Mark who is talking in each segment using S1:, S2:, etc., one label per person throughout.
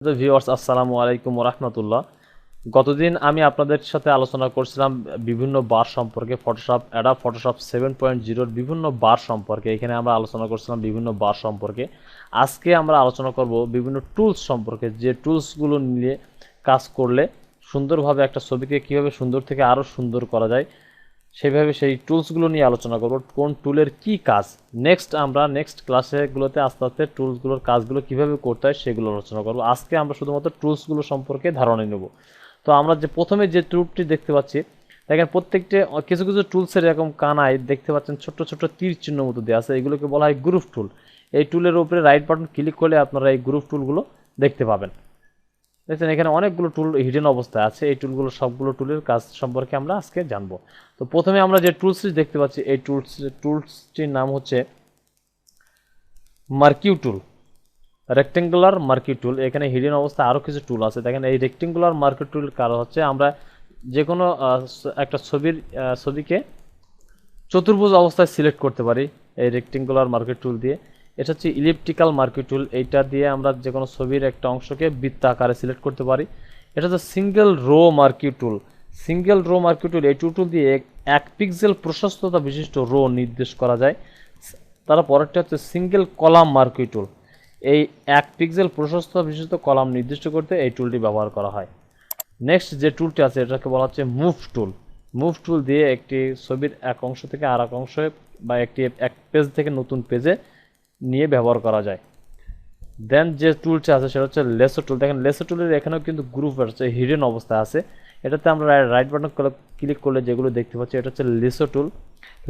S1: Viewers আসসালামু আলাইকুম ওয়া রাহমাতুল্লাহ। গতদিন আমি আপনাদের সাথে আলোচনা করছিলাম বিভিন্ন বার সম্পর্কে, ফটোশপ 7.0 এর বিভিন্ন বার সম্পর্কে। এখানে আমরা আলোচনা করছিলাম বিভিন্ন বার সম্পর্কে। আজকে আমরা আলোচনা করব বিভিন্ন টুলস সম্পর্কে, যে টুলসগুলো নিয়ে কাজ করলে সুন্দরভাবে একটা ছবিকে কীভাবে সুন্দর থেকে আরও সুন্দর করা যায়, সেইভাবে সেই টুলসগুলো নিয়ে আলোচনা করব। কোন টুলের কি কাজ, আমরা নেক্সট ক্লাসেগুলোতে আস্তে আস্তে টুলসগুলোর কাজগুলো কিভাবে করতে হয় সেগুলো আলোচনা করব। আজকে আমরা শুধুমাত্র টুলসগুলো সম্পর্কে ধারণা নেব। তো আমরা প্রথমে যে টুলটি দেখতে পাচ্ছি, দেখেন প্রত্যেকটা কিছু কিছু টুলসের এরকম কানায় দেখতে পাচ্ছেন ছোট্ট ছোট্ট তীর চিহ্ন মতো দেওয়া আছে, এগুলোকে বলা হয় গ্রুপ টুল। এই টুলের উপরে রাইট বাটন ক্লিক করলে আপনারা এই গ্রুপ টুলগুলো দেখতে পাবেন। দেখছেন এখানে অনেকগুলো টুল হিডেন অবস্থায় আছে। এই টুলগুলো সবগুলো টুলের কাজ সম্পর্কে আমরা আজকে জানবো। তো প্রথমে আমরা যে টুলসটি দেখতে পাচ্ছি, এই টুলসটির নাম হচ্ছে মার্কিউ টুল, রেক্টেঙ্গুলার মার্কিউ টুল। এখানে হিডেন অবস্থায় আরও কিছু টুল আছে। দেখেন এই রেক্টেঙ্গুলার মার্কিউ টুলের কারণ হচ্ছে আমরা যে কোনো একটা ছবিকে চতুর্ভুজ অবস্থায় সিলেক্ট করতে পারি এই রেক্টেঙ্গুলার মার্কিউ টুল দিয়ে। এটা হচ্ছে ইলিপ্টিক্যাল মার্কিউ টুল, এইটা দিয়ে আমরা যে কোনো ছবির একটা অংশকে বৃত্ত আকারে সিলেক্ট করতে পারি। এটা হচ্ছে সিঙ্গেল রো মার্কিউ টুল। এই টুল দিয়ে এক পিক্সেল প্রশস্ততা বিশিষ্ট রো নির্দেশ করা যায়। তার পরেরটা হচ্ছে সিঙ্গেল কলাম মার্কিউ টুল। এই এক পিক্সেল প্রশস্ততা বিশিষ্ট কলাম নির্দিষ্ট করতে এই টুলটি ব্যবহার করা হয়। নেক্সট যে টুলটি আছে এটাকে বলা হচ্ছে মুভ টুল দিয়ে একটি ছবির এক অংশ থেকে আর এক অংশে বা এক পেজ থেকে নতুন পেজে নিয়ে ব্যবহার করা যায়। দেন যে টুলটা আছে সেটা হচ্ছে লেসো টুল। দেখেন লেসো টুলের এখানেও কিন্তু গ্রুপ আছে, হিডেন অবস্থায় আছে। এটাতে আমরা রাইট বাটন ক্লিক করলে যেগুলো দেখতে পাচ্ছি এটা হচ্ছে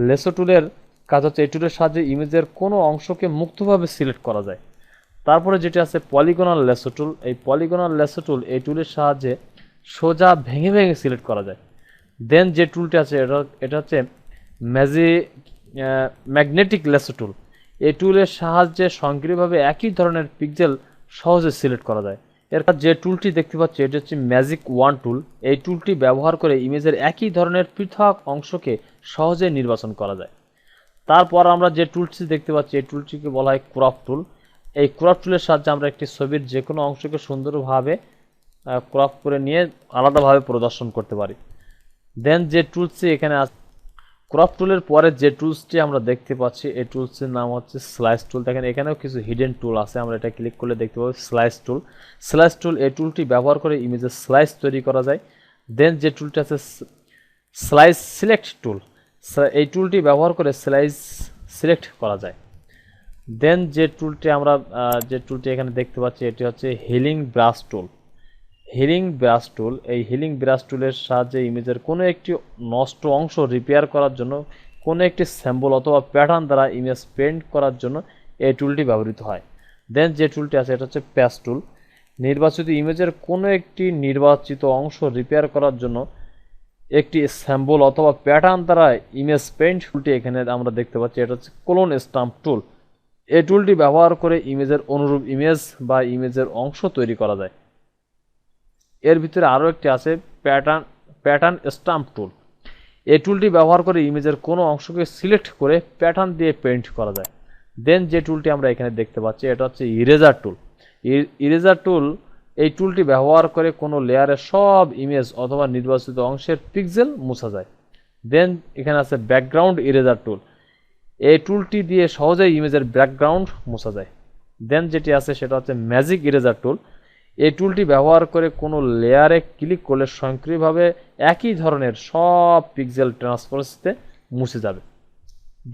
S1: লেসো টুলের কাজ হচ্ছে এই টুলের সাহায্যে ইমেজের কোনো অংশকে মুক্তভাবে সিলেক্ট করা যায়। তারপরে যেটা আছে পলিগনাল লেসো টুল। এই পলিগনাল লেসো টুল এই টুলের সাহায্যে সোজা ভেঙে ভেঙে সিলেক্ট করা যায়। দেন যে টুলটি আছে এটা হচ্ছে ম্যাগনেটিক লেসো টুল। এই টুলের সাহায্যে সক্রিয়ভাবে একই ধরনের পিক্সেল সহজে সিলেক্ট করা যায়। এর কাজ যে টুলটি দেখতে পাচ্ছি এটা হচ্ছে ম্যাজিক ওয়ান টুল। এই টুলটি ব্যবহার করে ইমেজের একই ধরনের পৃথক অংশকে সহজে নির্বাচন করা যায়। তারপর আমরা যে টুলটি দেখতে পাচ্ছি এই টুলটিকে বলা হয় ক্রপ টুল। এই ক্রপ টুলের সাহায্যে আমরা একটি ছবির যে কোনো অংশকে সুন্দরভাবে ক্রপ করে নিয়ে আলাদাভাবে প্রদর্শন করতে পারি। দেন যে টুলসটি এখানে ক্রপ টুলের পরে যে টুলসটি আমরা দেখতে পাচ্ছি এই টুলসটির নাম হচ্ছে স্লাইস টুল। দেখেন এখানেও কিছু হিডেন টুল আছে, আমরা এটা ক্লিক করলে দেখতে পাবো স্লাইস টুল। এই টুলটি ব্যবহার করে ইমেজের স্লাইস তৈরি করা যায়। দেন যে টুলটি আছে স্লাইস সিলেক্ট টুল, এই টুলটি ব্যবহার করে স্লাইস সিলেক্ট করা যায়। দেন যে টুলটি এখানে দেখতে পাচ্ছি এটি হচ্ছে হিলিং ব্রাশ টুল। এই হিলিং ব্রাশ টুলের সাহায্যে ইমেজের কোনো একটি নষ্ট অংশ রিপেয়ার করার জন্য কোনো একটি স্যাম্পল অথবা প্যাটার্ন দ্বারা ইমেজ পেন্ট করার জন্য এই টুলটি ব্যবহৃত হয়। দেন যে টুলটি আছে এটা হচ্ছে প্যাচ টুল। নির্বাচিত ইমেজের কোনো একটি নির্বাচিত অংশ রিপেয়ার করার জন্য একটি স্যাম্পল অথবা প্যাটার্ন দ্বারা ইমেজ পেন্ট টুলটি এখানে আমরা দেখতে পাচ্ছি এটা হচ্ছে ক্লোন স্টাম্প টুল। এই টুলটি ব্যবহার করে ইমেজের অনুরূপ ইমেজ বা ইমেজের অংশ তৈরি করা যায়। এর ভিতরে আরও একটি আছে প্যাটার্ন স্টাম্প টুল। এই টুলটি ব্যবহার করে ইমেজের কোনো অংশকে সিলেক্ট করে প্যাটার্ন দিয়ে পেইন্ট করা যায়। দেন যে টুলটি আমরা এখানে দেখতে পাচ্ছি এটা হচ্ছে ইরেজার টুল। এই টুলটি ব্যবহার করে কোনো লেয়ারের সব ইমেজ অথবা নির্বাচিত অংশের পিক্সেল মুছা যায়। দেন এখানে আছে ব্যাকগ্রাউন্ড ইরেজার টুল। এই টুলটি দিয়ে সহজেই ইমেজের ব্যাকগ্রাউন্ড মোছা যায়। দেন যেটি আছে সেটা হচ্ছে ম্যাজিক ইরেজার টুল। এই টুলটি ব্যবহার করে কোনো লেয়ারে ক্লিক করলে স্বয়ংক্রিয়ভাবে একই ধরনের সব পিক্সেল ট্রান্সপারেন্সিতে মুছে যাবে।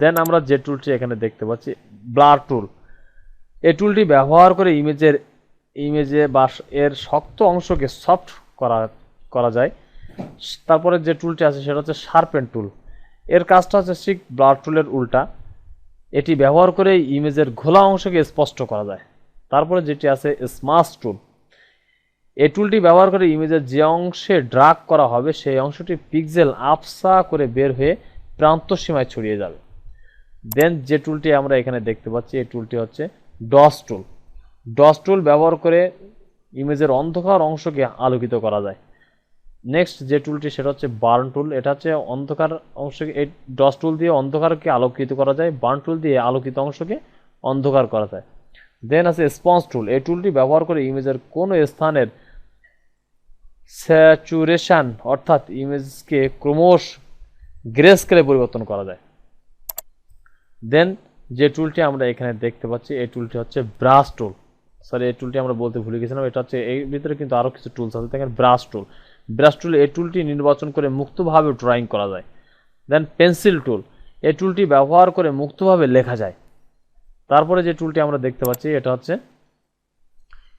S1: দেন আমরা যে টুলটি এখানে দেখতে পাচ্ছি ব্লার টুল। এই টুলটি ব্যবহার করে ইমেজে বা এর শক্ত অংশকে সফট করা যায়। তারপরে যে টুলটি আছে সেটা হচ্ছে শার্পেন টুল। এর কাজটা হচ্ছে ঠিক ব্লার টুলের উল্টা, এটি ব্যবহার করে ইমেজের ঘোলা অংশকে স্পষ্ট করা যায়। তারপরে যেটি আছে স্মাশ টুল। এই টুলটি ব্যবহার করে ইমেজের যে অংশে ড্রাগ করা হবে সেই অংশটি পিক্সেল আবছা করে বের হয়ে প্রান্ত সীমায় ছড়িয়ে যাবে। দেন যে টুলটি আমরা এখানে দেখতে পাচ্ছি এই টুলটি হচ্ছে ডস টুল ব্যবহার করে ইমেজের অন্ধকার অংশকে আলোকিত করা যায়। নেক্সট যে টুলটি সেটা হচ্ছে বার্ন টুল। এটা হচ্ছে অন্ধকার অংশকে, এই ডস টুল দিয়ে অন্ধকারকে আলোকিত করা যায়, বার্ন টুল দিয়ে আলোকিত অংশকে অন্ধকার করা যায়। দেন আছে স্পঞ্জ টুল। এই টুলটি ব্যবহার করে ইমেজের কোনো স্থানের স্যাচুরেশন অর্থাৎ ইমেজকে ক্রমশ গ্রেস্কেলে পরিবর্তন করা যায়। দেন যে টুলটি আমরা এখানে দেখতে পাচ্ছি এই টুলটি হচ্ছে ব্রাশ টুল। সরি, এই টুলটি আমরা বলতে ভুলে গেছিলাম, এটা হচ্ছে এর ভিতরে কিন্তু আরও কিছু টুলস আছে। দেখেন ব্রাশ টুল। ব্রাশ টুল এই টুলটি নির্বাচন করে মুক্তভাবে ড্রয়িং করা যায়। দেন পেন্সিল টুল। এই টুলটি ব্যবহার করে মুক্তভাবে লেখা যায়। তারপরে যে টুলটি আমরা দেখতে পাচ্ছি এটা হচ্ছে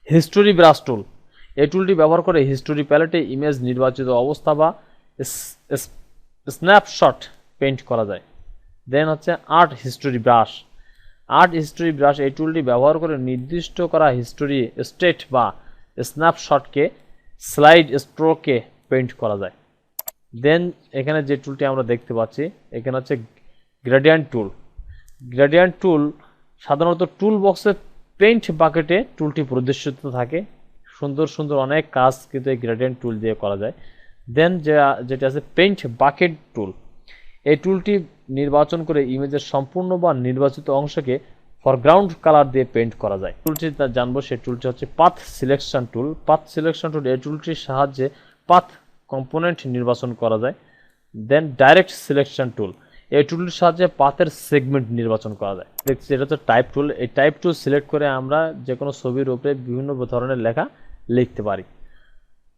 S1: হিস্টোরি ব্রাশ টুল। এই টুলটি ব্যবহার করে হিস্টোরি প্যালেটে ইমেজ নির্বাচিত অবস্থা বা স্ন্যাপশট পেইন্ট করা যায়। দেন হচ্ছে art history brush. Art history brush এই টুলটি ব্যবহার করে নির্দিষ্ট করা হিস্টোরি স্টেট বা স্ন্যাপশটকে স্লাইড স্ট্রোকে পেইন্ট করা যায়। দেন এখানে যে টুলটি আমরা দেখতে পাচ্ছি এখানে হচ্ছে গ্রেডিয়েন্ট টুল। গ্রেডিয়েন্ট টুল সাধারণত টুল বক্সে পেইন্ট বাকেটে টুলটি প্রদর্শিত থাকে। সুন্দর সুন্দর অনেক কাজ কিন্তু এই গ্রেডিয়েন্ট টুল দিয়ে করা যায়। দেন যেটা আছে পেইন্ট বাকেট টুল। এই টুলটি নির্বাচন করে ইমেজের সম্পূর্ণ বা নির্বাচিত অংশকে ফরগ্রাউন্ড কালার দিয়ে পেইন্ট করা যায়। টুলটি জানবো সেই টুলটি হচ্ছে path selection tool. Path selection tool এই টুলটির সাহায্যে পাথ কম্পোনেন্ট নির্বাচন করা যায়। দেন ডাইরেক্ট সিলেকশন টুল। এই টুলটির সাহায্যে পাথের সেগমেন্ট নির্বাচন করা যায়। দেখছি এটা হচ্ছে টাইপ টুল। এই টাইপ টুল সিলেক্ট করে আমরা যে কোনো ছবির উপরে বিভিন্ন ধরনের লেখা লিখতে পারি।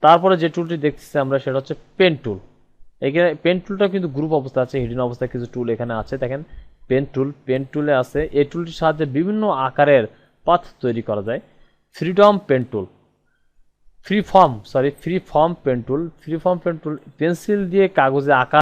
S1: তারপরে যে টুলটি দেখতেছি আমরা সেটা হচ্ছে পেন টুল। এখানে পেন টুলটা কিন্তু গ্রুপ অবস্থা আছে, হিডেন অবস্থায় কিছু টুল এখানে আছে। দেখেন পেন টুল, পেন টুলে আছে। এই টুলটির সাহায্যে বিভিন্ন আকারের পাথ তৈরি করা যায়। Freedom pen tool. Free form pen tool. Free form pen tool pencil দিয়ে কাগজে আঁকা